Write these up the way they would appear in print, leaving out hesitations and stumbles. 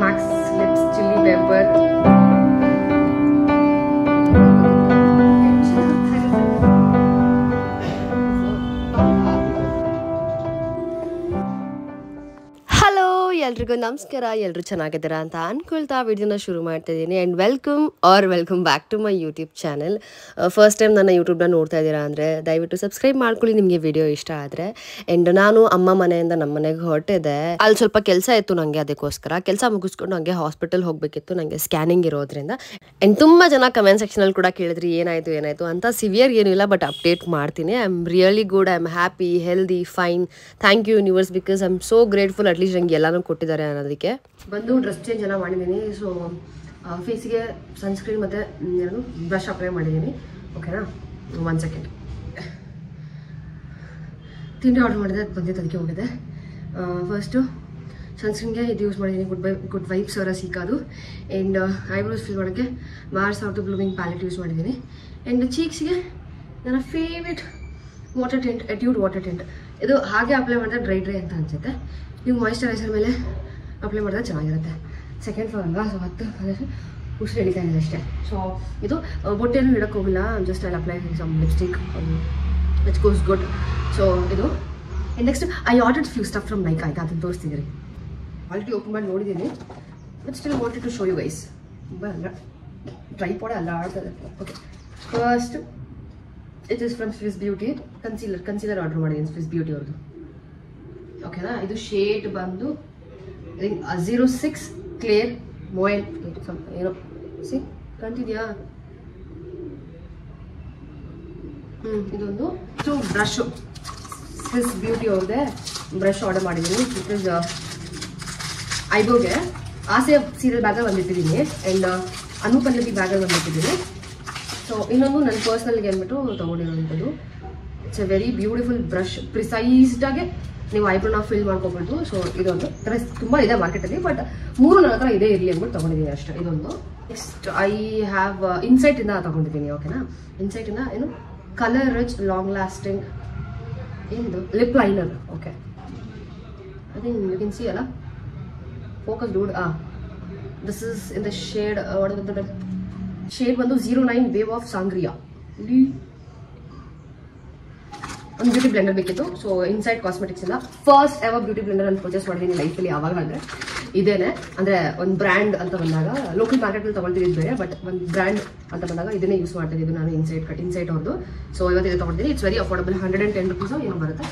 Max Lips Chili Pepper. ಎಲ್ರಿಗೂ ನಮಸ್ಕಾರ. ಎಲ್ಲರೂ ಚೆನ್ನಾಗಿದ್ದೀರಾ ಅಂತ ಅನ್ಕೊಳ್ತಾ ವಿಡಿಯೋನ ಶುರು ಮಾಡ್ತಾ ಇದ್ದೀನಿ. And welcome back to my YouTube channel. First time ನನ್ನ ಯೂಟ್ಯೂಬ್ನ ನೋಡ್ತಾ ಇದ್ದೀರಾ ಅಂದರೆ ದಯವಿಟ್ಟು ಸಬ್ಸ್ಕ್ರೈಬ್ ಮಾಡ್ಕೊಳ್ಳಿ ನಿಮಗೆ ವಿಡಿಯೋ ಇಷ್ಟ ಆದರೆ. ಆ್ಯಂಡ್ ನಾನು ಅಮ್ಮ ಮನೆಯಿಂದ ನಮ್ಮ ಮನೆಗೆ ಹೊರಟಿದ್ದೆ. ಅಲ್ಲಿ ಸ್ವಲ್ಪ ಕೆಲಸ ಇತ್ತು ನನಗೆ, ಅದಕ್ಕೋಸ್ಕರ ಕೆಲಸ ಮುಗಿಸ್ಕೊಂಡು ನನಗೆ ಹಾಸ್ಪಿಟಲ್ ಹೋಗಬೇಕಿತ್ತು, ನನಗೆ ಸ್ಕ್ಯಾನಿಂಗ್ ಇರೋದ್ರಿಂದ. ಆ್ಯಂಡ್ ತುಂಬ ಜನ ಕಮೆಂಟ್ ಸೆಕ್ಷನಲ್ಲಿ ಕೂಡ ಕೇಳಿದ್ರಿ ಏನಾಯಿತು ಅಂತ. ಸಿವಿಯರ್ ಏನೂ ಇಲ್ಲ, ಬಟ್ ಅಪ್ಡೇಟ್ ಮಾಡ್ತೀನಿ. I am really good, I am happy, healthy, fine. Thank you universe, because I am so grateful. At least ನಂಗೆ ಎಲ್ಲನೂ ಕೊಟ್ಟಿದ್ದಾರೆ ಅನ್ನೋದಕ್ಕೆ. ಬಂದು ಡ್ರೆಸ್ ಚೇಂಜ್ ಎಲ್ಲ ಮಾಡಿದ್ದೀನಿ. ಸೊ ಫೇಸಿಗೆ ಸನ್ಸ್ಕ್ರೀನ್ ಮತ್ತು ಏನು ಬ್ರಷ್ ಅಪ್ಲೈ ಮಾಡಿದ್ದೀನಿ. ಓಕೆನಾ, 1 ಸೆಕೆಂಡ್. ತಿಂಡಿ ಆರ್ಡರ್ ಮಾಡಿದೆ, ಅದು ಬಂದಿತ್ತು, ಅದಕ್ಕೆ ಹೋಗಿದೆ. ಫಸ್ಟು ಸನ್ಸ್ಕ್ರೀನ್ಗೆ ಇದು ಯೂಸ್ ಮಾಡಿದ್ದೀನಿ, ಗುಡ್ ವೈಬ್ಸ್ ಅವರ ಸೀಕಾದು. ಆ್ಯಂಡ್ ಐಬ್ರೋಸ್ ಫಿಲ್ ಮಾಡೋಕ್ಕೆ Mars out blooming palette use ಮಾಡಿದ್ದೀನಿ. ಆ್ಯಂಡ್ ಚೀಕ್ಸ್ಗೆ ನನ್ನ favourite water tint, Etude water tint. ಇದು ಹಾಗೆ ಅಪ್ಲೈ ಮಾಡಿದ್ರೆ ಡ್ರೈ ಅಂತ ಅನಿಸುತ್ತೆ. ನೀವು ಮಾಯಿಶ್ಚರೈಸರ್ ಮೇಲೆ ಅಪ್ಲೈ ಮಾಡಿದ್ರೆ ಚೆನ್ನಾಗಿರುತ್ತೆ. ಸೆಕೆಂಡ್ ಫ್ಲೋರ್ ಅಲ್ವಾ, ಸೊ 10 ಉಸಿರು ಹಿಡಿತಾ ಇದೆ ಅಷ್ಟೇ. ಸೊ ಇದು ಬೊಟ್ಟೆನೂ ಇಡಕ್ಕೆ ಹೋಗಿಲ್ಲ, ಜಸ್ಟ್ ಅಲ್ಲಿ apply some lipstick which goes good. So ಇದು next I ordered few stuff from Nykaa. ಆಯ್ತಾ, ಅದನ್ನು ತೋರಿಸ್ತಿದ್ದೀರಿ. ಆಲ್ರೆಡಿ ಓಪನ್ ಮಾಡಿ ನೋಡಿದ್ದೀನಿ, but still wanted to show you guys. ಅಲ್ಲ ಟ್ರೈಪಾಡ್ ಅಲ್ಲ ಆಡ್ತದೆ. Okay, first it is from Swiss beauty concealer order ಮಾಡಿದ್ದೀನಿ, ಸ್ವಿಸ್ ಬ್ಯೂಟಿ ಅವ್ರದ್ದು. ಓಕೆನಾ, ಇದು ಶೇಡ್ ಬಂದು 06 ಕ್ಲಿಯರ್ ಮೊಯಲ್ ಏನೋ ಸಿ ಕಂಟಿದ್ಯಾ. ಇದೊಂದು ಬ್ರಷ್, ಸ್ವಿಸ್ ಬ್ಯೂಟಿ ಅವ್ರದ್ದೇ ಬ್ರಷ್ ಆರ್ಡರ್ ಮಾಡಿದ್ದೀನಿ. ಬಿಕಾಸ್ ಐಬ್ರೋಗೆ ಆಸೆ ಸೀರಿಯಲ್ ಬ್ಯಾಗಲ್ಲಿ ಬಂದಿಟ್ಟಿದ್ದೀನಿ, ಆ್ಯಂಡ್ ಅನುಪಲ್ಲವಿ ಬ್ಯಾಗಲ್ಲಿ ಬಂದಿಟ್ಟಿದ್ದೀನಿ. ಸೊ ಇನ್ನೊಂದು ನನ್ನ ಪರ್ಸ್ನಲ್ಗೆ ಅಂದ್ಬಿಟ್ಟು ತೊಗೊಂಡಿರೋಂಥದ್ದು. It's a very beautiful brush, ಪ್ರಿಸೈಸ್ಡಾಗೆ ನೀವು ಐಬ್ರೋನ ಫಿಲ್ ಮಾಡ್ಕೊಬೋದು. ಸೊ ಇದೊಂದು ಥರ ತುಂಬ ಇದೆ ಮಾರ್ಕೆಟಲ್ಲಿ, ಬಟ್ 3 ನನ್ನ ಹತ್ರ ಇದೇ ಇರಲಿ ಅಂದ್ಬಿಟ್ಟು ತೊಗೊಂಡಿದ್ದೀನಿ ಅಷ್ಟೇ. ಇದೊಂದು ನೆಕ್ಸ್ಟ್ ಐ ಹ್ಯಾವ್ ಇನ್ಸೈಟಿಂದ ತೊಗೊಂಡಿದ್ದೀನಿ. ಓಕೆನಾ, ಇನ್ಸೈಟಿಂದ ಏನು ಕಲರ್ ರಿಚ್ ಲಾಂಗ್ ಲಾಸ್ಟಿಂಗ್ ಏನಿದು lip liner. Okay, I think you can see ಅಲ್ಲ, focus dude. This is in the shade shade ಬಂದು 09 ವೇವ್ ಆಫ್ ಸಾಂಗ್ರಿಯಾ. ಇಲ್ಲಿ ಒಂದು ಬ್ಯೂಟಿ ಬ್ಲೆಂಡರ್ ಬೇಕಿತ್ತು. ಸೊ ಇನ್ಸೈಡ್ ಕಾಸ್ಮೆಟಿಕ್ಸ್ ಇಂದ ಫಸ್ಟ್ ಎವರ್ ಬ್ಯೂಟಿ ಬ್ಲೆಂಡರ್ ಅಂತ purchase ಮಾಡಿದ್ದೀನಿ ಲೈಫಲ್ಲಿ. ಯಾವಾಗ ಅಂದರೆ ಇದೇನೆ, ಅಂದರೆ ಒಂದು ಬ್ರ್ಯಾಂಡ್ ಅಂತ ಬಂದಾಗ ಲೋಕಲ್ ಮಾರ್ಕೆಟಲ್ಲಿ ತೊಗೊಳ್ತಿದ್ದು ಬೇರೆ, ಬಟ್ ಒಂದು ಬ್ರ್ಯಾಂಡ್ ಅಂತ ಬಂದಾಗ ಇದನ್ನೇ ಯೂಸ್ ಮಾಡ್ತಾ ಇದ್ದು ನಾನು, ಇನ್ಸೈಟ್ ಅವ್ರದ್ದು. ಸೊ ಇವತ್ತು ಇದು ತೊಗೊಂಡಿದ್ದೀನಿ. ಇಟ್ಸ್ ವೆರಿ ಅಫೋರ್ಡಬಲ್, 110 ರುಪೀಸ್ ಏನೋ ಬರುತ್ತೆ.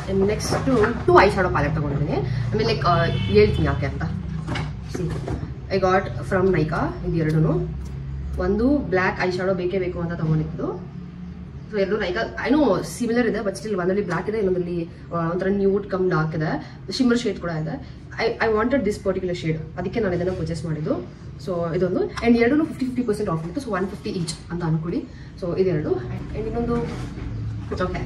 And next 2 I shadow palette ತೊಗೊಂಡಿದ್ದೀನಿ. ಐ ಮೀನ್ ಲೈಕ್ ಹೇಳ್ತೀನಿ ಯಾಕೆ ಅಂತ. C I got from Nykaa ಇದು ಎರಡೂ. ಒಂದು ಬ್ಲ್ಯಾಕ್ ಐ ಶಾಡೋ ಬೇಕೇ ಬೇಕು ಅಂತ ತೊಗೊಂಡಿದ್ದು. ಸೊ ಎರಡು ನೈಕಾ ಐನೋ ಸಿಮಿಲರ್ ಇದೆ, ಬಟ್ ಸ್ಟಿಲ್ ಒಂದಲ್ಲಿ ಬ್ಲ್ಯಾಕ್ ಇದೆ, ಇನ್ನೊಂದಲ್ಲಿ ಒಂಥರ ನ್ಯೂಡ್ ಕಮ್ ಡಾರ್ಕ್ ಇದೆ, ಶಿಮ್ಮರ್ ಶೇಡ್ ಕೂಡ ಇದೆ. I wanted this particular shade, ಅದಕ್ಕೆ ನಾನು ಇದನ್ನು ಪರ್ಚೇಸ್ ಮಾಡಿದ್ದು. ಸೊ ಇದೊಂದು, ಆ್ಯಂಡ್ ಎರಡೂ 50% ಆಫ್ ಇತ್ತು. ಸೊ 150 ಈಚ್ ಅಂತ ಅನ್ಕೊಳ್ಳಿ. ಸೊ ಇದೆರಡು. ಆ್ಯಂಡ್ ಇನ್ನೊಂದು, ಓಕೆ,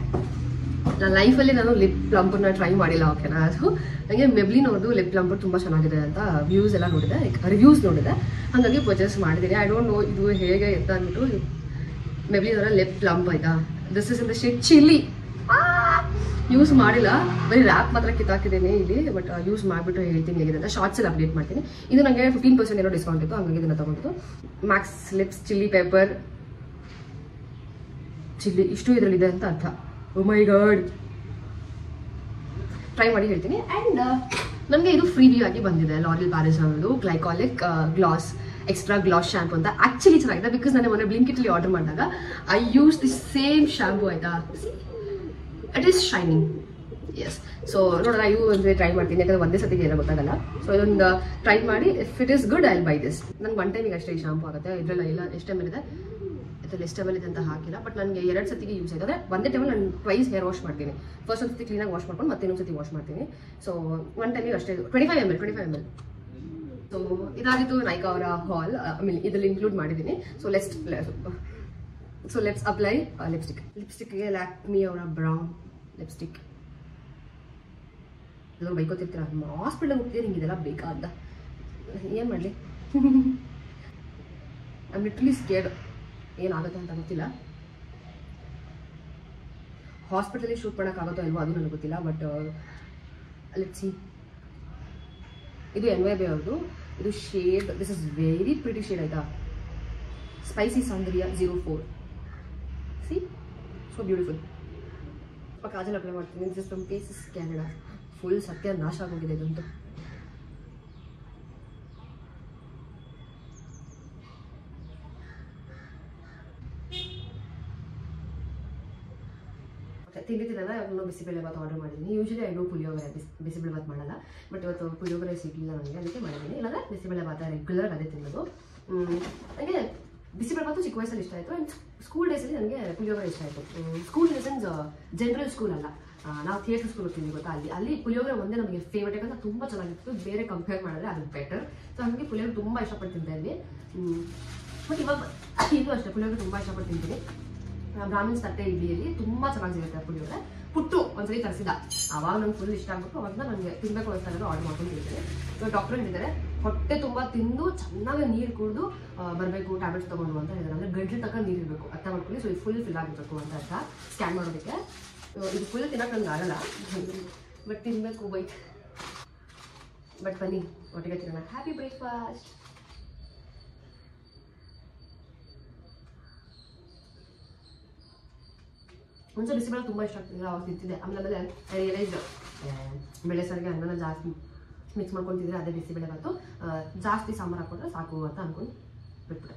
ನನ್ನ ಲೈಫಲ್ಲಿ ನಾನು ಲಿಪ್ ಪ್ಲಂಪರ್ನ ಟ್ರೈ ಮಾಡಿಲ್ಲ. ಓಕೆನಾ, ಅದು ನನಗೆ ಮೆಬ್ಲಿನ್ ಅವ್ರದ್ದು ಲಿಪ್ ಪ್ಲಂಪರ್ ತುಂಬ ಚೆನ್ನಾಗಿದೆ ಅಂತ ವ್ಯೂಸ್ ಎಲ್ಲ ನೋಡಿದೆ, ರಿವ್ಯೂಸ್ ನೋಡಿದೆ, ಹಾಗಾಗಿ ಪರ್ಚೇಸ್ ಮಾಡಿದ್ದೀನಿ. ಐ ಡೋಂಟ್ ನೋ ಇದು ಹೇಗೆ ಅಂತ ಅಂದ್ಬಿಟ್ಟು. ಮೆಬ್ಲಿನ್ ಅವರ ಲಿಪ್ ಪ್ಲಂಪ್ ಆಯ್ತಾ, this is in the shade chilli. Use ಮಾಡಿಲ್ಲ, ಬರೀ ರ್ಯಾಪ್ ಮಾತ್ರ ಕಿತ್ತಾಕಿದ್ದೀನಿ ಇಲ್ಲಿ, ಬಟ್ ಯೂಸ್ ಮಾಡಿಬಿಟ್ಟು ಹೇಳ್ತೀನಿ ಹೇಗಿದೆ ಅಂತ. ಶಾರ್ಟ್ಸಲ್ಲಿ ಅಪ್ಡೇಟ್ ಮಾಡ್ತೀನಿ. ಇದು ನನಗೆ 15% ಏನೋ ಡಿಸ್ಕೌಂಟ್ ಇತ್ತು, ಹಂಗಾಗಿ ಇದನ್ನು ತೊಗೊಂಡಿದ್ದು. Max lips chilli paper chilli, ಇಷ್ಟು ಇದರಲ್ಲಿದೆ ಅಂತ ಅರ್ಥ. ಓ ಮೈ ಗಾಡ್, ಟ್ರೈ ಮಾಡಿ ಹೇಳ್ತೀನಿ. ಆ್ಯಂಡ್ ನನಗೆ ಇದು ಫ್ರೀ ವ್ಯೂ ಆಗಿ ಬಂದಿದೆ, ಲಾರಿಯಲ್ ಪ್ಯಾರಿಸ್ ಅನ್ನೋದು glycolic gloss extra gloss shampoo ಅಂತ. ಆ್ಯಕ್ಚುಲಿ ಚೆನ್ನಾಗಿದೆ, ಬಿಕಾಸ್ ನಾನು ಮೊನ್ನೆ ಬ್ಲಿಂಕಿಟಲ್ಲಿ ಆರ್ಡರ್ ಮಾಡಿದಾಗ I use the same shampoo. ಆಯಿತಾ, it is shining. Yes, so ನೋಡೋಣ, ಇವು ಒಂದು ಟ್ರೈ ಮಾಡ್ತೀನಿ, ಯಾಕಂದರೆ ಒಂದೇ ಸತಿಗೆ ಏನೋ ಗೊತ್ತಾಗಲ್ಲ. ಸೊ ಇದೊಂದು ಟ್ರೈ ಮಾಡಿ, if it is good I will buy this. ನನಗೆ 1 ಟೈಮಿಗೆ ಅಷ್ಟೇ ಈ ಶಾಂಪು ಆಗುತ್ತೆ, ಇದರೆಲ್ಲ ಇಲ್ಲ. ಎಷ್ಟು ಟೈಮ್ ಇದೆ ಇದರಲ್ಲಿ, ಎಷ್ಟು ಟೈಮಲ್ಲಿ ಇದೆ ಅಂತ ಹಾಕಿಲ್ಲ, ಬಟ್ ನನಗೆ 2 ಸತಿಗೆ ಯೂಸ್ ಆಗಿದೆ. ಒಂದೇ ಟೈಮಲ್ಲಿ ನಾನು ಟ್ವೈಸ್ ಹೇರ್ ವಾಶ್ ಮಾಡ್ತೀನಿ. ಫಸ್ಟ್ ಒಂದು ಸತಿ ಕ್ಲೀನಾಗಿ ವಾಶ್ ಮಾಡ್ಕೊಂಡು ಮತ್ತೆ ಇನ್ನೊಂದು ಸತಿ ವಾಶ್ ಮಾಡ್ತೀನಿ. ಸೊ 1 ಟೈಮಿಗೆ ಅಷ್ಟೇ. 25 ml. ಸೊ ಇದಾಗಿತ್ತು ನೈಕಾ ಅವರ ಹಾಲ್. ಐ ಮೀನ್ ಇದರಲ್ಲಿ ಇನ್ಕ್ಲೂಡ್ ಮಾಡಿದ್ದೀನಿ. ಸೊ ಲೆಟ್ಸ್ ಅಪ್ಲೈ ಲಿಪ್ಸ್ಟಿಕ್ಗೆ ಲ್ಯಾಕ್ಮಿ ಅವರ ಬ್ರೌನ್ ಲಿಪ್ಸ್ಟಿಕ್. ಎಲ್ಲರೂ ಬೈಕೋತಿರ್ತೀರ, ಹಾಸ್ಪಿಟಲ್ಗೆ ಹೋಗ್ತೀರಿ, ನಿಂಗೆ ಇದೆಲ್ಲ ಬೇಕಾ ಅಂತ. ಏನು ಮಾಡಲಿ, ಐ ಆಮ್ ಲಿಟ್ರಲಿ ಸ್ಕೇರ್ಡ್, ಏನಾಗುತ್ತೆ ಅಂತ ಗೊತ್ತಿಲ್ಲ. ಹಾಸ್ಪಿಟಲಲ್ಲಿ ಶೂಟ್ ಮಾಡೋಕ್ಕಾಗುತ್ತೋ ಇಲ್ವೋ ಅದು ನನಗೆ ಗೊತ್ತಿಲ್ಲ, ಬಟ್ ಲೆಟ್ಸ್ ಸಿ. ಇದು NYB ಅವ್ರದ್ದು ಇದು shade, this is very pretty shade ಆಯ್ತಾ, spicy sangria 04. See so beautiful. Kajal apply ಮಾಡ್ತೀನಿ. This is from cases Canada. Full ಸತ್ಯ ನಾಶ ಆಗೋಗಿದೆ ಇದಂತೂ. ತಿಂದಿದ್ದೀನಲ್ಲ, ಇವಾಗ ಬಿಸಿಬೇಳೆ ಭಾತ್ ಆರ್ಡರ್ ಮಾಡಿದ್ದೀನಿ. Usually I do puliyogare, bisibele bath ಮಾಡಲ್ಲ. ಬಟ್ ಇವತ್ತು ಪುಳಿಯೋಗರೆ ಸಿಗಲಿಲ್ಲ ನನಗೆ, ಅದಕ್ಕೆ ಮಾಡಿದ್ದೀನಿ. ಇಲ್ಲಾಂದರೆ ಬಿಸಿಬೇಳೆ ಭಾತ ರೆಗ್ಯುಲರ್ ಅದೇ ತಿನ್ನೋದು. ನನಗೆ ಬಿಸಿಬೇಳೆ ಭಾತು ಚಿಕ್ಕ ವಯಸ್ಸಲ್ಲಿ ಇಷ್ಟ ಆಯಿತು. ಆ್ಯಂಡ್ ಸ್ಕೂಲ್ ಡೇಸಲ್ಲಿ ನನಗೆ ಪುಳಿಯೋಗರೆ ಇಷ್ಟ ಆಯಿತು. School in the sense general school ಅಲ್ಲ, ನಾವು ಥಿಯೇಟರ್ ಸ್ಕೂಲ್ ಹೋಗ್ತೀವಿ ಗೊತ್ತಾ, ಅಲ್ಲಿ ಪುಳಿಯೋಗರೆ ಒಂದೇ ನಮಗೆ ಫೇವ್ರೇಟ್. ಯಾಕಂದ್ರೆ ತುಂಬ ಚೆನ್ನಾಗಿತ್ತು, ಬೇರೆ ಕಂಪೇರ್ ಮಾಡಿದ್ರೆ ಅದು ಬೆಟರ್. ಸೊ ಹಾಗಾಗಿ ಪುಳಿಯೋಗರೆ ತುಂಬ ಇಷ್ಟಪಟ್ಟು ತಿಂತಾ ಇದ್ವಿ. ಬಟ್ ಇವಾಗ ಇಲ್ಲೂ ಅಷ್ಟೇ ಪುಳಿಯೋಗರೆ ತುಂಬ ಇಷ್ಟಪಟ್ಟು ತಿಂತೀನಿ. ಬ್ರಾಹ್ಮಿನ್ಸ್ ತಟ್ಟೆ ಇಡ್ಲಿಯಲ್ಲಿ ತುಂಬ ಚೆನ್ನಾಗಿ ಸಿಗುತ್ತೆ ಪುಳಿಯೋಗರೆ. ಪುಟ್ಟು ಒಂದ್ಸರಿ ತರಿಸಿದ, ಅವಾಗ ನಂಗೆ ಫುಲ್ ಇಷ್ಟ ಆಗ್ಬಿಟ್ಟು ಅವಾಗ ನನಗೆ ತಿನ್ಬೇಕು ಅನಿಸ್ತಾ ಇರೋದು ಆರ್ಡರ್ ಮಾಡ್ಕೊಂಡು ತಿಂತೀನಿ. ಸೊ ಡಾಕ್ಟರ್ ಹೇಳಿದ್ದಾರೆ ಹೊಟ್ಟೆ ತುಂಬ ತಿಂದು ಚೆನ್ನಾಗಿ ನೀರು ಕುಡಿದು ಬರಬೇಕು, ಟ್ಯಾಬ್ಲೆಟ್ಸ್ ತೊಗೊಂಡು ಅಂತ ಹೇಳಿದ್ದಾರೆ. ಅಂದರೆ ಗಂಟಲು ತನಕ ನೀರು ಇರಬೇಕು, ಅರ್ಥ ಮಾಡ್ಕೊಳ್ಳಿ. ಸೊ ಇದು ಫುಲ್ ಫಿಲ್ ಆಗಿರಬೇಕು ಅಂತ ಅರ್ಥ ಸ್ಕ್ಯಾನ್ ಮಾಡೋದಕ್ಕೆ. ಇದು ಫುಲ್ ತಿನ್ನೋಕೆ ನನಗೆ ಆಗಲ್ಲ, ಬಟ್ ತಿನ್ನಬೇಕು ಬೈಟ್. ಬಟ್ ಬನ್ನಿ ಒಟ್ಟಿಗೆ ತಿನ್ನೋಣ. Happy breakfast. ಮುಂಚೆ ಬಿಸಿಬೇಳೆ ತುಂಬ ಇಷ್ಟ ಆಗ್ತಿಲ್ಲ, ಅವಾಗ ತಿಂತಿದ್ದೆ. ಆಮೇಲೆ ಐ ರಿಯಲೈಸ್ಡ್ ಬೆಳೆ ಸಾರಿಗೆ ಅನ್ನನ ಜಾಸ್ತಿ ಮಿಕ್ಸ್ ಮಾಡ್ಕೊತಿದ್ರೆ ಅದೇ ಬಿಸಿಬೇಳೆ ಭಾತು, ಜಾಸ್ತಿ ಸಾಂಬಾರು ಹಾಕೊಂಡ್ರೆ ಸಾಕು ಅಂತ ಅನ್ಕೊಂಡು ಬಿಟ್ಬಿಟ್ಟೆ.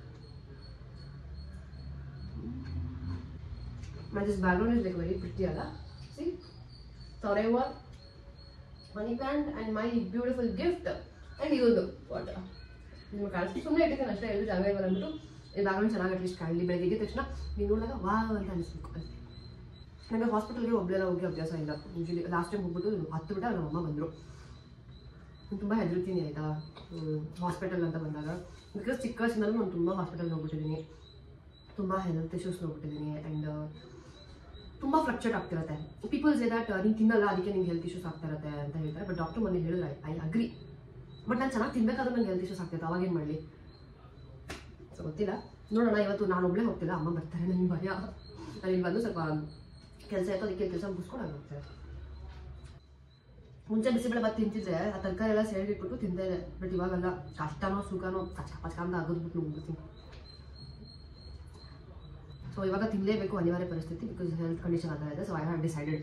My this background is like very pretty ಅಲ್ಲ. See, forever money plant and my beautiful gift. And ಇದೊಂದು ವಾಟರ್ ನಿಮ್ಗೆ ಕಾಣಿಸ್ತು, ಸುಮ್ಮನೆ ಇಟ್ಟಿದ್ದೀನಿ ಅಷ್ಟೇ. ಎಲ್ಲೂ ಜಾಗ ಇವಾಗ ಅಂದ್ಬಿಟ್ಟು ಈ ಬ್ಯಾಕ್ಗ್ರೌಂಡ್ ಚೆನ್ನಾಗಿ ಅಟ್ಲೀಸ್ಟ್ ಕಾಣಲಿ. ಬೆಳಗ್ಗೆ ಎದ್ದ ತಕ್ಷಣ ನೀವು ನೋಡಿದಾಗ ವಾವ್ ಅಂತ ಅನಿಸ್ಬೇಕು ಅಷ್ಟೇ. ನನಗೆ ಹಾಸ್ಪಿಟಲ್ಗೆ ಒಬ್ಬಳೆಲ್ಲ ಹೋಗಿ ಅಭ್ಯಾಸ ಇಲ್ಲ. ಯೂಶಲಿ ಲಾಸ್ಟ್ ಟೈಮ್ ಹೋಗ್ಬಿಟ್ಟು 10 ಬಿಟ್ಟು ನಮ್ಮ ಅಮ್ಮ ಬಂದರು. ತುಂಬ ಹೆದರ್ತೀನಿ ಆಯಿತಾ ಹಾಸ್ಪಿಟಲ್ ಅಂತ ಬಂದಾಗ. ಬಿಕಾಸ್ ಚಿಕ್ಕ ವಯಸ್ಸಿನಲ್ಲೂ ನಾನು ತುಂಬ ಹಾಸ್ಪಿಟಲ್ಗೆ ಹೋಗ್ಬಿಟ್ಟಿದ್ದೀನಿ, ತುಂಬ ಹೆಲ್ತ್ ಇಶ್ಯೂಸ್ ಹೋಗ್ಬಿಟ್ಟಿದ್ದೀನಿ. ಆ್ಯಂಡ್ ತುಂಬ ಫ್ಲಕ್ಚುಯೇಟ್ ಆಗ್ತಿರುತ್ತೆ. ಪೀಪಲ್ಸ್ ಇದೆ ದಟ್ ನೀನು ತಿನ್ನಲ್ಲ ಅದಕ್ಕೆ ನಿಂಗೆ ಹೆಲ್ತ್ ಇಶ್ಯೂಸ್ ಆಗ್ತಾ ಇರುತ್ತೆ ಅಂತ ಹೇಳ್ತಾರೆ. ಬಟ್ ಡಾಕ್ಟರ್ ಮೊನ್ನೆ ಹೇಳಿದ್ರೆ ಐ ಅಗ್ರಿ. ಬಟ್ ನಾನು ಚೆನ್ನಾಗಿ ತಿನ್ನಬೇಕಾದ್ರೂ ನನಗೆ ಹೆಲ್ತ್ ಇಶ್ಯೂಸ್ ಆಗ್ತಿತ್ತು, ಅವಾಗೇನು ಮಾಡಲಿ. ಸೊ ಗೊತ್ತಿಲ್ಲ, ನೋಡೋಣ. ಇವತ್ತು ನಾನು ಒಬ್ಬಳೇ ಹೋಗ್ತಿಲ್ಲ, ಅಮ್ಮ ಬರ್ತಾರೆ, ನನಗೆ ಭಯ. ನಾನು ಇಲ್ಲಿ ಬಂದು ಸ್ವಲ್ಪ ಕೆಲಸ ಆಯಿತು, ಅದಕ್ಕೆ ಕೆಲಸ ಮುಗಿಸ್ಕೊಂಡಾಗುತ್ತೆ. ಮುಂಚೆ ಬಿಸಿಬೇಳೆ ಭಾತ್ ತಿಂತಿದ್ರೆ ಆ ತರಕಾರಿ ಎಲ್ಲ ಸೇರಿಟ್ಬಿಟ್ಟು ತಿಂತಾ ಇದೆ. ಬಟ್ ಇವಾಗಲ್ಲ, ಕಷ್ಟನೋ ಸುಖನೋ ಕಚ್ಕ ಅಂತ ಆಗೋದ್ಬಿಟ್ಟು ಹೋಗ್ಬಿಡ್ತೀನಿ. ಸೊ ಇವಾಗ ತಿನ್ನಲೇಬೇಕು, ಅನಿವಾರ್ಯ ಪರಿಸ್ಥಿತಿ. ಬಿಕಾಸ್ ಹೆಲ್ತ್ ಕಂಡೀಷನ್ ಆ ಥರ ಇದೆ. So I have decided.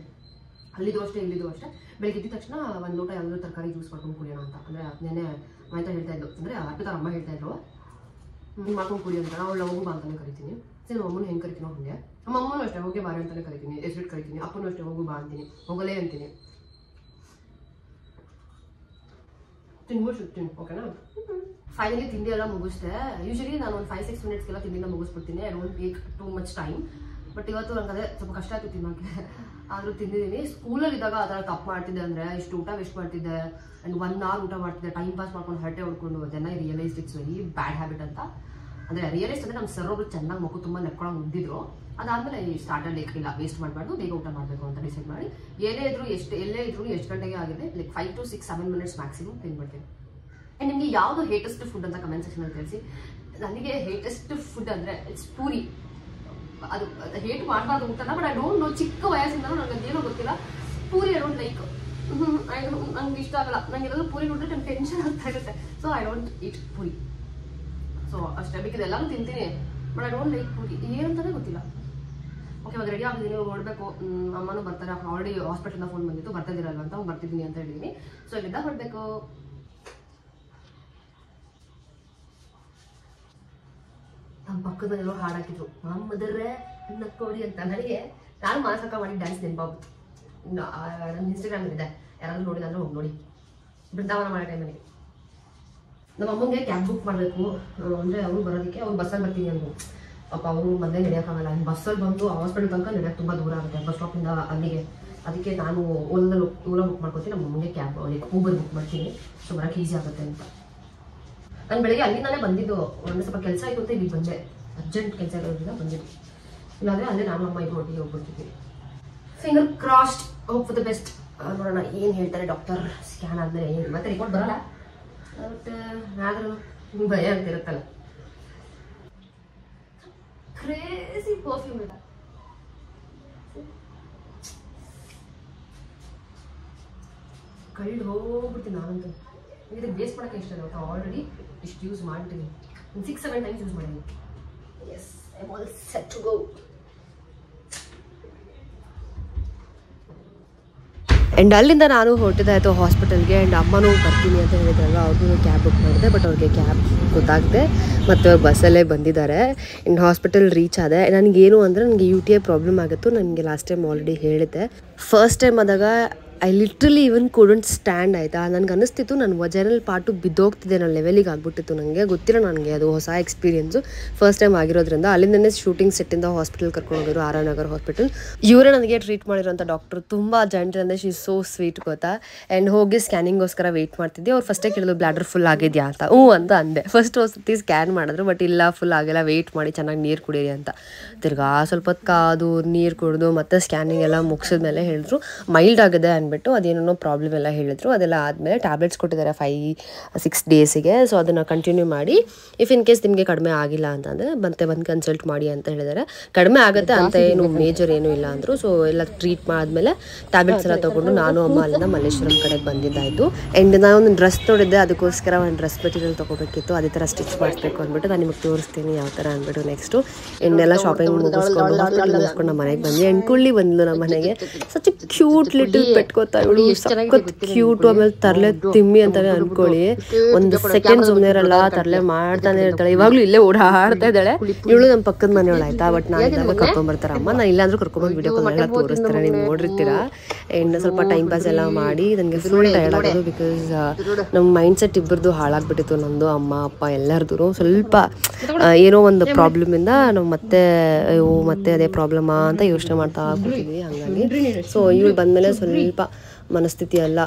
ಅಲ್ಲಿದ್ದು ಅಷ್ಟೇ ಇಲ್ಲಿದ್ದು ಅಷ್ಟೇ. ಬೆಳಗ್ಗೆ ಎದ್ದ ತಕ್ಷಣ ಒಂದು ಲೋಟ ಯಾವುದಾದ್ರು ತರಕಾರಿ ಜ್ಯೂಸ್ ಮಾಡ್ಕೊಂಡು ಕುಡಿಯೋಣ ಅಂತ. ಅಂದರೆ ನೆನ್ನೆ ಮಾಯ್ತಾ ಹೇಳ್ತಾ ಇದ್ದು, ಅಂದರೆ ಅರ್ಪಿತಾರ ಅಮ್ಮ ಹೇಳ್ತಾ ಇದ್ರು ಮಾಡ್ಕೊಂಡು ಕುಡಿ ಅಂತ. ನಾವು ಹೋಗು ಬಾ ಅಂತಲೇ ಕರಿತೀನಿ. ಸರಿ ನಮ್ಮ ಅಮ್ಮನ ಹೆಂಗೆ ಕರಿತೀನೋ ಹಂಗೆ ನಮ್ಮ ಅಮ್ಮನೂ ಅಷ್ಟೇ ಹೋಗಿ ಬಾರ ಅಂತಲೇ ಕರಿತೀನಿ, ಹೆಸರಿಟ್ಟು ಕರಿತೀನಿ. ಅಪ್ಪನೂ ಅಷ್ಟೇ ಹೋಗು ಬಾ ಅಂತೀನಿ, ಹೋಗಲೇ ಅಂತೀನಿ. ತಿನ್ಬಿಡ್ತೀನಿ, ಓಕೆನಾ. ಫೈನಲಿ ತಿಂಡಿ ಎಲ್ಲ ಮುಗಿಸ್ದೆ. ಯೂಶಲಿ ನಾನು ಒಂದು 5-6 ಮಿನಿಟ್ಸ್ಗೆಲ್ಲ ತಿಂಡಿನ ಮುಗಿಸ್ಬಿಡ್ತೀನಿ. I don't take too much time. But ಇವತ್ತು ನಂಗೆ ಅದೇ ಸ್ವಲ್ಪ ಕಷ್ಟ ಆಯ್ತು ತಿನ್ನೋಕ್ಕೆ, ಆದರೂ ತಿಂದಿದ್ದೀನಿ. ಸ್ಕೂಲಲ್ಲಿ ಇದ್ದಾಗ ಆ ಥರ ತಪ್ಪು ಮಾಡ್ತಿದ್ದೆ. ಅಂದರೆ ಇಷ್ಟು ಊಟ ವೇಸ್ಟ್ ಮಾಡ್ತಿದ್ದೆ. ಆ್ಯಂಡ್ 1 hour ಊಟ ಮಾಡ್ತಿದ್ದೆ, ಟೈಮ್ ಪಾಸ್ ಮಾಡ್ಕೊಂಡು ಹರಟೆ ಹೊಡ್ಕೊಂಡು. ಜನ realised it's very bad habit ಅಂತ. ಅಂದರೆ ರಿಯಲೈಸ್ ಅಂದರೆ ನಮ್ಮ ಸರ್ ಒಬ್ರು ಚೆನ್ನಾಗಿ ಮಗು ತುಂಬ ನೆಕ್ಕೊಳಂಗೆ ಉದ್ದಿದ್ರು. ಅದಾದಮೇಲೆ ಈ ಸ್ಟಾರ್ಟರ್ ಇಲ್ಲ ವೇಸ್ಟ್ ಮಾಡಬಾರ್ದು, ಬೇಗ ಊಟ ಮಾಡಬೇಕು ಅಂತ ಡಿಸೈಡ್ ಮಾಡಿ ಎಲ್ಲೇ ಇದ್ರು ಎಷ್ಟು ಗಂಟೆಗೆ ಆಗಿದೆ ಲೈಕ್ 5 to 6-7 ಮಿನಿಟ್ಸ್ ಮ್ಯಾಕ್ಸಿಮಮ್ ತಿನ್ಬಿಡ್ತೀನಿ. ಆ್ಯಂಡ್ ನಿಮಗೆ ಯಾವುದು ಹೇಟೆಸ್ಟ್ ಫುಡ್ ಅಂತ ಕಮೆಂಟ್ ಸೆಕ್ಷನಲ್ಲಿ ತಿಳಿಸಿ. ನನಗೆ ಹೇಟೆಸ್ಟ್ ಫುಡ್ ಅಂದರೆ ಇಟ್ಸ್ ಪೂರಿ. ಅದು ಹೇಟ್ ಮಾಡಬಾರ್ದು ಊಟನ, ಬಟ್ ಐ ಡೋಂಟ್ ನೋ. ಚಿಕ್ಕ ವಯಸ್ಸಿಂದಲೂ ನನಗೆ ಅದೇನೋ ಗೊತ್ತಿಲ್ಲ, ಪೂರಿ ಐ ಡೋಂಟ್ ಲೈಕ್. ನಂಗೆ ಇಷ್ಟ ಆಗಲ್ಲ. ನಂಗೆ ಎಲ್ಲರೂ ಪೂರಿ ನೋಡಿದ್ರೆ ನಂಗೆ ಟೆನ್ಷನ್ ಆಗ್ತಾ ಇರುತ್ತೆ. So I don't eat puri. So ಅಷ್ಟೇ, ಬೇಕಿದೆ ಎಲ್ಲರೂ ತಿಂತೀನಿ, but I don't like puri. ಏನಂತಾನೆ ಗೊತ್ತಿಲ್ಲ. ಓಕೆ, ಇವಾಗ ರೆಡಿ ಆಗಿದ್ದೀನಿ, ಹೊರಡಬೇಕು. ಅಮ್ಮನೂ ಬರ್ತಾರೆ. ಆಲ್ರೆಡಿ ಹಾಸ್ಪಿಟಲ್ನ ಫೋನ್ ಬಂದಿತ್ತು, ಬರ್ತಿದ್ದೀರಲ್ವ ಅಂತ ಬರ್ತಿದ್ದೀನಿ ಅಂತ ಹೇಳಿದ್ದೀನಿ. ಸೊ ಇಲ್ಲಿಂದ ಹೊರಡಬೇಕು. ನಮ್ಮ ಪಕ್ಕದಲ್ಲೆಲ್ಲೋ ಹಾಡು ಹಾಕಿದ್ರು, ಮಮ್ಮದರ್ರೆ ನಕ್ಕೋಡಿ ಅಂತ. ನನಗೆ ನಾನು ಮಾನಸಕ ಮಾಡಿ ಡ್ಯಾನ್ಸ್ ನೆನಪಾಗ್ಬಿಟ್ಟು. ನನ್ನ ಇನ್ಸ್ಟಾಗ್ರಾಮ್ ಇದೆ, ಯಾರಾದ್ರೂ ನೋಡಿದ್ರೆ ಹೋಗಿ ನೋಡಿ. ಬೃಂದಾವನ ಮಾಡೋ ಟೈಮಲ್ಲಿ ನಮ್ಮ ಅಮ್ಮಂಗೆ ಕ್ಯಾಬ್ ಬುಕ್ ಮಾಡಬೇಕು. ಅಂದರೆ ಅವ್ರು ಬರೋದಕ್ಕೆ ಅವ್ರು ಬಸ್ಸಲ್ಲಿ ಬರ್ತೀನಿ ಅಂದರು. ಪಾಪ ಅವರು ಮೊದಲೇ ನಡೆಯೋಕ್ಕಾಗಲ್ಲ. ಬಸ್ಸಲ್ಲಿ ಬಂದು ಹಾಸ್ಪಿಟಲ್ ತನಕ ನಡೆಯೋಕ್ಕೆ ತುಂಬ ದೂರ ಆಗುತ್ತೆ, ಬಸ್ ಸ್ಟಾಪಿಂದ ಅಲ್ಲಿಗೆ. ಅದಕ್ಕೆ ನಾನು ಓಲಾ ಬುಕ್ ಮಾಡ್ಕೊತೀನಿ. ನಮ್ಮ ಅಮ್ಮಂಗೆ ಕ್ಯಾಬ್ ಊಬರ್ ಬುಕ್ ಮಾಡ್ತೀನಿ. ಸೊ ಬರೋಕ್ಕೆ ಈಸಿ ಆಗುತ್ತೆ ಅಂತ. ನಾನು ಬೆಳಗ್ಗೆ ಅಲ್ಲಿಂದಾನೇ ಬಂದಿದ್ದು. ಒಂದು ಸ್ವಲ್ಪ ಕೆಲಸ ಆಯಿತು ಅಂತ ಇಲ್ಲಿ ಬಂದೆ, ಅರ್ಜೆಂಟ್ ಕೆಲಸ ಇರೋದ್ರಿಂದ ಬಂದಿದ್ದು. ಇಲ್ಲಾಂದರೆ ಅಲ್ಲೇ ನಾನು ಅಮ್ಮ ಇದು ಒಟ್ಟಿಗೆ ಹೋಗ್ಬಿಡ್ತಿದ್ವಿ. Finger crossed, hope for the best. ನೋಡೋಣ ಏನು ಹೇಳ್ತಾರೆ ಡಾಕ್ಟರ್. ಸ್ಕ್ಯಾನ್ ಆದಮೇಲೆ ಏನು ಮತ್ತೆ ರಿಪೋರ್ಟ್ ಬರಲ್ಲ, ಬಟ್ ಆದರೂ ಭಯ ಅಂತಿರುತ್ತಲ್ಲ. ಕ್ರೇಜಿ ಪರ್ಫ್ಯೂಮ್ ಇಲ್ಲ, ಕಳ್ಳು ಹೋಗ್ಬಿಡ್ತೀನಿ ನಾನಂತೂ. ಇದಕ್ಕೆ ವೇಸ್ಟ್ ಮಾಡೋಕ್ಕೆ ಇಷ್ಟ ಗೊತ್ತಾ, ಆಲ್ರೆಡಿ ಇಷ್ಟು ಯೂಸ್ ಮಾಡ್ತೀನಿ, 6-7 ಟೈಮ್ಸ್ ಯೂಸ್ ಮಾಡಿದ್ದೀನಿ. Yes, I am all set to go. And ಅಲ್ಲಿಂದ ನಾನು ಹೊರಟಿದ್ದಾಯಿತು ಹಾಸ್ಪಿಟಲ್ಗೆ. ಆ್ಯಂಡ್ ಅಮ್ಮನೂ ಬರ್ತೀನಿ ಅಂತ ಹೇಳಿದ್ರಲ್ಲ, ಅವ್ರಿಗೂ ಕ್ಯಾಬ್ ಬುಕ್ ಮಾಡಿದೆ. ಬಟ್ ಅವ್ರಿಗೆ ಕ್ಯಾಬ್ ಗೊತ್ತಾಗದೆ ಮತ್ತು ಅವ್ರು ಬಸ್ಸಲ್ಲೇ ಬಂದಿದ್ದಾರೆ. ಆ್ಯಂಡ್ ಹಾಸ್ಪಿಟಲ್ ರೀಚ್ ಆದೆ. ನನಗೇನು ಅಂದರೆ ನನಗೆ UTI ಪ್ರಾಬ್ಲಮ್ ಆಗಿತ್ತು. ನನಗೆ ಲಾಸ್ಟ್ ಟೈಮ್ ಆಲ್ರೆಡಿ ಹೇಳಿದ್ದೆ. ಫಸ್ಟ್ ಟೈಮ್ ಆದಾಗ I literally even couldn't stand ಆಯಿತಾ. ನನಗೆ ಅನ್ನಿಸ್ತಿತ್ತು ನನ್ನ ವಜೈನಲ್ ಪಾರ್ಟು ಬಿದ್ದೋಗ್ತಿದೆ, ನನ್ನ ಲೆವೆಲಿಗೆ ಆಗ್ಬಿಟ್ಟಿತ್ತು. ನನಗೆ ಗೊತ್ತಿಲ್ಲ, ನನಗೆ ಅದು ಹೊಸ ಎಕ್ಸ್ಪೀರಿಯೆನ್ಸು ಫಸ್ಟ್ ಟೈಮ್ ಆಗಿರೋದ್ರಿಂದ. ಅಲ್ಲಿಂದನೇ ಶೂಟಿಂಗ್ ಸೆಟ್ಟಿಂದ ಹಾಸ್ಪಿಟಲ್ ಕರ್ಕೊಂಡು ಹೋಗಿದ್ರು, RR ನಗರ್ ಹಾಸ್ಪಿಟಲ್. ಇವರೇ ನನಗೆ ಟ್ರೀಟ್ ಮಾಡಿರೋಂಥ ಡಾಕ್ಟ್ರು. ತುಂಬ ಜೆಂಟಲ್ ಅಂದರೆ ಶಿ ಸೋ ಸ್ವೀಟ್ ಗೊತ್ತಾ. ಆ್ಯಂಡ್ ಹೋಗಿ ಸ್ಕ್ಯಾನಿಂಗೋಸ್ಕರ ವೆಯ್ಟ್ ಮಾಡ್ತಿದ್ದೆ. ಅವ್ರು ಫಸ್ಟೇ ಕೇಳಿದ್ರು ಬ್ಲಾಡರ್ ಫುಲ್ ಆಗಿದೆಯಾ ಅಂತ. ಅಂತ ಅಂದೆ. ಫಸ್ಟ್ ಸತಿ ಸ್ಕ್ಯಾನ್ ಮಾಡಿದ್ರು, ಬಟ್ ಇಲ್ಲ ಫುಲ್ ಆಗಿಲ್ಲ, ವೆಯ್ಟ್ ಮಾಡಿ ಚೆನ್ನಾಗಿ ನೀರು ಕುಡೀರಿ ಅಂತ. ತಿರ್ಗಾ ಸ್ವಲ್ಪ ಹೊತ್ತು ಕಾದು ನೀರು ಕುಡಿದು ಮತ್ತೆ ಸ್ಕ್ಯಾನಿಂಗ್ ಎಲ್ಲ ಮುಗಿಸಿದ್ಮೇಲೆ ಹೇಳಿದ್ರು ಮೈಲ್ಡ್ ಆಗಿದೆ ಅಂದ್ಬಿಟ್ಟು. ಅದೇನೋ ಪ್ರಾಬ್ಲಮ್ ಎಲ್ಲ ಹೇಳಿದ್ರು. ಅದೆಲ್ಲ ಆದಮೇಲೆ ಟ್ಯಾಬ್ಲೆಟ್ಸ್ ಕೊಟ್ಟಿದ್ದಾರೆ 5-6 ಡೇಸಿಗೆ. ಸೊ ಅದನ್ನು ಕಂಟಿನ್ಯೂ ಮಾಡಿ, ಇಫ್ ಇನ್ ಕೇಸ್ ನಿಮಗೆ ಕಡಿಮೆ ಆಗಿಲ್ಲ ಅಂತಂದರೆ ಮತ್ತೆ ಬಂದು ಕನ್ಸಲ್ಟ್ ಮಾಡಿ ಅಂತ ಹೇಳಿದ್ದಾರೆ. ಕಡಿಮೆ ಆಗುತ್ತೆ ಅಂತ ಏನು ಮೇಜರ್ ಏನೂ ಇಲ್ಲ ಅಂದರು. ಸೊ ಎಲ್ಲ ಟ್ರೀಟ್ ಮಾಡಿದ್ಮೇಲೆ ಟ್ಯಾಬ್ಲೆಟ್ಸ್ ಎಲ್ಲ ತೊಗೊಂಡು ನಾನು ಅಮ್ಮ ಅಲ್ಲಿಂದ ಮಲ್ಲೇಶ್ವರಂ ಕಡೆಗೆ ಬಂದಿದ್ದಾಯಿತು. ಆ್ಯಂಡ್ ನಾನು ಒಂದು ಡ್ರೆಸ್ ನೋಡಿದ್ದೆ, ಅದಕ್ಕೋಸ್ಕರ ಒಂದು ಡ್ರೆಸ್ ಮೆಟೀರಿಯಲ್ ತೊಗೋಬೇಕಿತ್ತು. ಅದೇ ಥರ ಸ್ಟಿಚ್ ಮಾಡಿಸ್ಬೇಕು ಅಂದ್ಬಿಟ್ಟು ನಾನು ನಿಮಗೆ ತೋರಿಸ್ತೀನಿ ಯಾವ ಥರ ಅಂದ್ಬಿಟ್ಟು. ನೆಕ್ಸ್ಟು ಇನ್ನೆಲ್ಲ ಶಾಪಿಂಗ್ ಮುಗಿಸ್ಕೊಂಡು ನಮ್ಮ ಮನೆಗೆ ಬಂದ್ವಿ. ಆ್ಯಂಡ್ ಕುಳ್ಳಿ ಬಂದ್ಲು ನಮ್ಮ ಮನೆಗೆ. ಸಚ್ ಕ್ಯೂಟ್ ಲಿಟಲ್ ಪೆಟ್ಕೋತಾ ಇವಳು, ಸಖತ್ ಕ್ಯೂಟು. ಆಮೇಲೆ ತರಲೆ ತಿಮ್ಮಿ ಅಂತಾನೆ ಅನ್ಕೊಳ್ಳಿ. ಒಂದು ಸೆಕೆಂಡ್ ಸುಮ್ಮನೆ ಇರಲ್ಲ, ತರಲೆ ಮಾಡ್ತಾನೆ ಇರ್ತಾಳೆ. ಇವಾಗಲೂ ಇಲ್ಲೇ ಓಡಾಡ್ತಾ ಇದ್ದಾಳೆ. ಇವಳು ನಮ್ಮ ಪಕ್ಕದ ಮನೆಯವಳು ಆಯ್ತಾ. ಬಟ್ ನಾನು ಇದ್ದಾಗ ಕರ್ಕೊಂಡ್ಬರ್ತಾರೆ ಅಮ್ಮ. ನಾನು ಇಲ್ಲಾಂದ್ರೂ ಕರ್ಕೊಂಡ್ಬಂದು ವಿಡಿಯೋ ಕಾಲ್ ಎಲ್ಲ ತೋರಿಸ್ತಾರೆ, ನೀವು ನೋಡಿರ್ತೀರಾ. ಆ್ಯಂಡ್ ಸ್ವಲ್ಪ ಟೈಮ್ ಪಾಸ್ ಎಲ್ಲ ಮಾಡಿ ನನಗೆ ಫುಲ್ ಟಯರ್ಡ್ ಆಗೋದು. ಬಿಕಾಸ್ ನಮ್ಮ ಮೈಂಡ್ ಸೆಟ್ ಇಬ್ಬರದು ಹಾಳಾಗ್ಬಿಟ್ಟಿತ್ತು, ನಂದು ಅಮ್ಮ ಅಪ್ಪ ಎಲ್ಲರದು. ಸ್ವಲ್ಪ ಏನೋ ಒಂದು ಪ್ರಾಬ್ಲಮಿಂದ ನಾವು ಮತ್ತೆ ಅದೇ ಪ್ರಾಬ್ಲಮಾ ಅಂತ ಯೋಚನೆ ಮಾಡ್ತಾ ಕೂತಿದ್ವಿ. ಹಾಗಾಗಿ ಸೊ ಇವಳು ಬಂದಮೇಲೆ ಸ್ವಲ್ಪ ಮನಸ್ಥಿತಿ ಎಲ್ಲ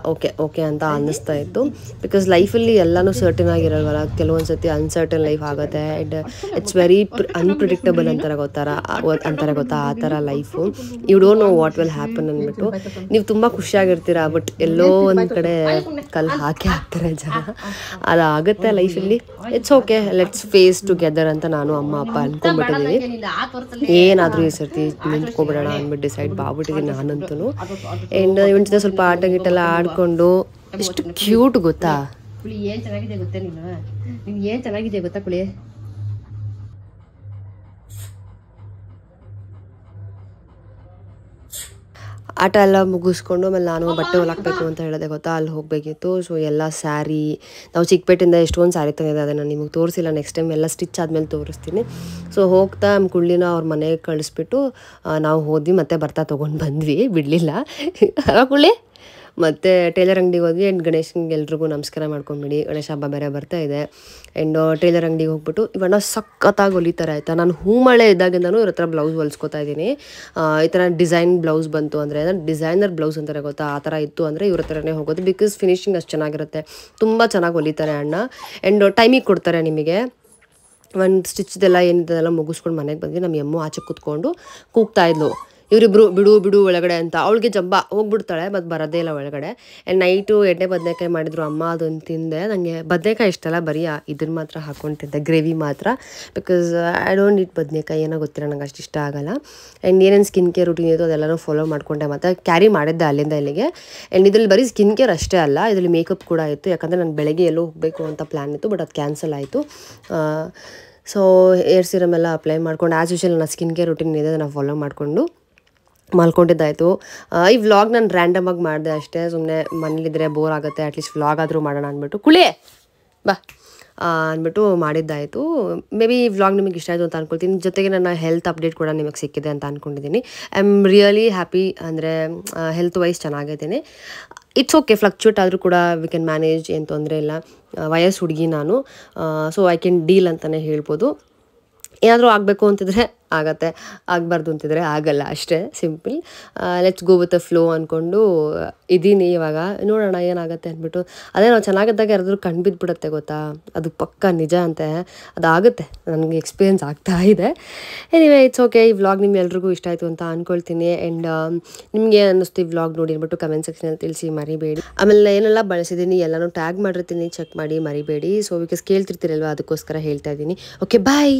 ಓಕೆ ಅಂತ ಅನ್ನಿಸ್ತಾ ಇತ್ತು. ಬಿಕಾಸ್ ಲೈಫಲ್ಲಿ ಎಲ್ಲನೂ ಸರ್ಟನ್ ಆಗಿರಲ್ವಲ್ಲ, ಕೆಲವೊಂದು ಸತಿ ಅನ್ಸರ್ಟನ್ ಲೈಫ್ ಆಗುತ್ತೆ. ಆ್ಯಂಡ್ ಇಟ್ಸ್ ವೆರಿ ಅನ್ಪ್ರಿಡಿಕ್ಟಬಲ್ ಅಂತಾರೆ ಗೊತ್ತಾ ಆ ಥರ life. You don't know what will happen ಅಂದ್ಬಿಟ್ಟು. ನೀವು ತುಂಬ ಖುಷಿಯಾಗಿರ್ತೀರಾ, ಬಟ್ ಎಲ್ಲೋ ಒಂದು ಕಡೆ ಕಲ್ಲು ಹಾಕ್ತಾರೆ ಜನ. ಅದಾಗುತ್ತೆ ಲೈಫಲ್ಲಿ. It's okay, let's face together ಅಂತ ನಾನು ಅಮ್ಮ ಅಪ್ಪ ಅನ್ಕೊಂಡ್ಬಿಟ್ಟಿದ್ದೀವಿ. ಏನಾದರೂ ಈ ಸರ್ತಿ ನಿಂತ್ಕೊಬಿಡೋಣ ಅಂದ್ಬಿಟ್ಟು ಡಿಸೈಡ್ ಮಾಡ್ಬಿಟ್ಟಿದ್ದೀನಿ ನಾನಂತೂ. ಆ್ಯಂಡ್ ಇವನ್ ಜೊತೆ ಸ್ವಲ್ಪ ಆಟ ಗಿಟ್ಟೆಲ್ಲ ಆಡ್ಕೊಂಡು ಎಷ್ಟು ಕ್ಯೂಟ್ ಗೊತ್ತಾ. ಕುಳಿ ಏನು ಚೆನ್ನಾಗಿದೆ ಗೊತ್ತಾ, ನೀನು ಏನು ಚೆನ್ನಾಗಿದೆ ಗೊತ್ತಾ ಕುಳಿ. ಆಟ ಎಲ್ಲ ಮುಗಿಸ್ಕೊಂಡು ಆಮೇಲೆ ನಾನು ಬಟ್ಟೆ ಹೊಲಾಕಬೇಕು ಅಂತ ಹೇಳಿದೆ ಗೊತ್ತಾ, ಅಲ್ಲಿ ಹೋಗಬೇಕಿತ್ತು. ಸೊ ಎಲ್ಲ ಸ್ಯಾರಿ, ನಾವು ಚಿಕ್ಕಪೇಟೆಯಿಂದ ಎಷ್ಟೊಂದು ಸ್ಯಾರಿ ತಂದಿದ್ದೆ, ಅದನ್ನು ನಿಮಗೆ ತೋರಿಸಿಲ್ಲ. ನೆಕ್ಸ್ಟ್ ಟೈಮ್ ಎಲ್ಲ ಸ್ಟಿಚ್ ಆದಮೇಲೆ ತೋರಿಸ್ತೀನಿ. ಸೊ ಹೋಗ್ತಾ ಕುಳ್ಳಿನ ಅವ್ರ ಮನೆಗೆ ಕಳಿಸ್ಬಿಟ್ಟು ನಾವು ಹೋದ್ವಿ. ಮತ್ತೆ ಬರ್ತಾ ತೊಗೊಂಡು ಬಂದ್ವಿ, ಬಿಡಲಿಲ್ಲ ಕುಳ್ಳಿ. ಮತ್ತು ಟೇಲರ್ ಅಂಗಡಿಗೆ ಹೋದ್ವಿ. ಆ್ಯಂಡ್ ಗಣೇಶನಿಗೆ ಎಲ್ರಿಗೂ ನಮಸ್ಕಾರ ಮಾಡ್ಕೊಂಬಿಡಿ, ಗಣೇಶ ಹಬ್ಬ ಬೇರೆ ಬರ್ತಾ ಇದೆ. ಆ್ಯಂಡ್ ಟೇಲರ್ ಅಂಗಡಿಗೆ ಹೋಗ್ಬಿಟ್ಟು ಇವಣ್ಣ ಸಖತ್ತಾಗಿ ಹೊಲಿತಾರೆ ಆಯಿತಾ. ನಾನು ಮಳೆ ಇದ್ದಾಗಿಂದನೂ ಇವ್ರ ಹತ್ರ ಬ್ಲೌಸ್ ಹೊಲಿಸ್ಕೊತಾ ಇದ್ದೀನಿ. ಈ ಥರ ಡಿಸೈನ್ ಬ್ಲೌಸ್ ಬಂತು ಅಂದರೆ, ಡಿಸೈನರ್ ಬ್ಲೌಸ್ ಅಂತಾರೆ ಗೊತ್ತಾ, ಆ ಥರ ಇತ್ತು ಅಂದರೆ ಇವ್ರ ಹತ್ರನೇ ಹೋಗೋದು. ಬಿಕಾಸ್ ಫಿನಿಶಿಂಗ್ ಅಷ್ಟು ಚೆನ್ನಾಗಿರುತ್ತೆ, ತುಂಬ ಚೆನ್ನಾಗಿ ಹೊಲಿತಾರೆ ಅಣ್ಣ. ಆ್ಯಂಡ್ ಟೈಮಿಗೆ ಕೊಡ್ತಾರೆ ನಿಮಗೆ. ಒಂದು ಸ್ಟಿಚ್ದೆಲ್ಲ ಏನಿದೆಲ್ಲ ಮುಗಿಸ್ಕೊಂಡು ಮನೆಗೆ ಬಂದ್ವಿ. ನಮ್ಮ ಎಮ್ಮು ಆಚೆ ಕೂತ್ಕೊಂಡು ಕೂಗ್ತಾ ಇದ್ಲು, ಇವರಿಬ್ರು ಬಿಡು ಒಳಗಡೆ ಅಂತ. ಅವಳಿಗೆ ಜಂಬ ಹೋಗ್ಬಿಡ್ತಾಳೆ, ಮತ್ತು ಬರೋದೇ ಇಲ್ಲ ಒಳಗಡೆ. ಆ್ಯಂಡ್ ನೈಟು ಎಣ್ಣೆ ಬದನೆಕಾಯಿ ಮಾಡಿದ್ರು ಅಮ್ಮ, ಅದನ್ನು ತಿಂದೆ. ನನಗೆ ಬದನೆಕಾಯಿ ಇಷ್ಟಲ್ಲ, ಬರೀ ಇದನ್ನು ಮಾತ್ರ ಹಾಕ್ಕೊತಿದ್ದೆ, ಗ್ರೇವಿ ಮಾತ್ರ. ಬಿಕಾಸ್ ಐ ಡೋಂಟ್ ಈಟ್ ಬದನೆಕಾಯಿ, ಏನೋ ಗೊತ್ತಿಲ್ಲ, ನಂಗೆ ಅಷ್ಟು ಇಷ್ಟ ಆಗೋಲ್ಲ. ಆ್ಯಂಡ್ ಏನೇನು ಸ್ಕಿನ್ ಕೇರ್ ರೂಟೀನ್ ಇತ್ತು ಅದೆಲ್ಲನೂ ಫಾಲೋ ಮಾಡಿಕೊಂಡೆ, ಮತ್ತು ಕ್ಯಾರಿ ಮಾಡಿದ್ದೆ ಅಲ್ಲಿಂದ ಇಲ್ಲಿಗೆ. ಆ್ಯಂಡ್ ಇದರಲ್ಲಿ ಬರೀ ಸ್ಕಿನ್ ಕೇರ್ ಅಷ್ಟೇ ಅಲ್ಲ, ಇದರಲ್ಲಿ ಮೇಕಪ್ ಕೂಡ ಇತ್ತು. ಯಾಕಂದರೆ ನಾನು ಬೆಳಗ್ಗೆ ಎಲ್ಲೋ ಹೋಗಬೇಕು ಅಂತ ಪ್ಲ್ಯಾನ್ ಇತ್ತು, ಬಟ್ ಅದು ಕ್ಯಾನ್ಸಲ್ ಆಯಿತು. ಸೊ ಏರ್ ಸಿರಮ್ ಎಲ್ಲ ಅಪ್ಲೈ ಮಾಡ್ಕೊಂಡು ಆ್ಯಸ್ ಯೂಶುವಲ್ ನನ್ನ ಸ್ಕಿನ್ ಕೇರ್ ರೂಟೀನ್ ಇದೆ, ಅದನ್ನು ಫಾಲೋ ಮಾಡಿಕೊಂಡು ಮಲ್ಕೊಂಡಿದ್ದಾಯಿತು. ಈ ವ್ಲಾಗ್ ನಾನು ರ್ಯಾಂಡಮಾಗಿ ಮಾಡಿದೆ ಅಷ್ಟೇ, ಸುಮ್ಮನೆ ಮನೇಲಿದ್ದರೆ ಬೋರ್ ಆಗುತ್ತೆ, ಅಟ್ಲೀಸ್ಟ್ ವ್ಲಾಗ್ ಆದರೂ ಮಾಡೋಣ ಅಂದ್ಬಿಟ್ಟು ಕುಳಿ ಬಾ ಅಂದ್ಬಿಟ್ಟು ಮಾಡಿದ್ದಾಯಿತು. ಮೇ ಬಿ ಈ ವ್ಲಾಗ್ ನಿಮಗೆ ಇಷ್ಟ ಆಯಿತು ಅಂತ ಅಂದ್ಕೊಳ್ತೀನಿ. ಜೊತೆಗೆ ನನ್ನ ಹೆಲ್ತ್ ಅಪ್ಡೇಟ್ ಕೂಡ ನಿಮಗೆ ಸಿಕ್ಕಿದೆ ಅಂತ ಅಂದ್ಕೊಂಡಿದ್ದೀನಿ. ಐ ಆಮ್ ರಿಯಲಿ ಹ್ಯಾಪಿ, ಅಂದರೆ ಹೆಲ್ತ್ ವೈಸ್ ಚೆನ್ನಾಗಿದ್ದೀನಿ. ಇಟ್ಸ್ ಓಕೆ, ಫ್ಲಕ್ಚುಯೇಟ್ ಆದರೂ ಕೂಡ ವಿ ಕ್ಯಾನ್ ಮ್ಯಾನೇಜ್, ಏನು ತೊಂದರೆ ಇಲ್ಲ. ವಯಸ್ಸು ಹುಡುಗಿ ನಾನು, ಸೊ ಐ ಕ್ಯಾನ್ ಡೀಲ್ ಅಂತಲೇ ಹೇಳ್ಬೋದು. ಏನಾದರೂ ಆಗಬೇಕು ಅಂತಿದ್ರೆ ಆಗತ್ತೆ, ಆಗಬಾರ್ದು ಅಂತಿದ್ರೆ ಆಗಲ್ಲ, ಅಷ್ಟೇ simple. Let's go with a flow ಅಂದ್ಕೊಂಡು ಇದ್ದೀನಿ ಇವಾಗ. ನೋಡೋಣ ಏನಾಗುತ್ತೆ ಅಂದ್ಬಿಟ್ಟು. ಅದೇ ನಾವು ಚೆನ್ನಾಗಿದ್ದಾಗ ಯಾರಾದರೂ ಕಣ್ಣು ಬಿದ್ದುಬಿಡುತ್ತೆ ಗೊತ್ತಾ, ಅದು ಪಕ್ಕ ನಿಜ ಅಂತೆ, ಅದಾಗುತ್ತೆ, ನನಗೆ ಎಕ್ಸ್ಪೀರಿಯೆನ್ಸ್ ಆಗ್ತಾ ಇದೆ. Anyway it's okay. ಈ ವ್ಲಾಗ್ ನಿಮ್ಗೆ ಎಲ್ರಿಗೂ ಇಷ್ಟ ಆಯಿತು ಅಂತ ಅಂದ್ಕೊಳ್ತೀನಿ. ಆ್ಯಂಡ್ ನಿಮಗೆ ಅನ್ನಿಸ್ತು ಈ ವ್ಲಾಗ್ ನೋಡಿ ಅಂದ್ಬಿಟ್ಟು ಕಮೆಂಟ್ ಸೆಕ್ಷನಲ್ಲಿ ತಿಳಿಸಿ ಮರಿಬೇಡಿ. ಆಮೇಲೆ ಏನೆಲ್ಲ ಬಳಸಿದ್ದೀನಿ ಎಲ್ಲನೂ ಟ್ಯಾಗ್ ಮಾಡಿರ್ತೀನಿ, ಚೆಕ್ ಮಾಡಿ ಮರಿಬೇಡಿ. ಸೊ ಬಿಕಾಸ್ ಕೇಳ್ತಿರ್ತೀರಲ್ವ, ಅದಕ್ಕೋಸ್ಕರ ಹೇಳ್ತಾ ಇದ್ದೀನಿ. ಓಕೆ, ಬಾಯ್.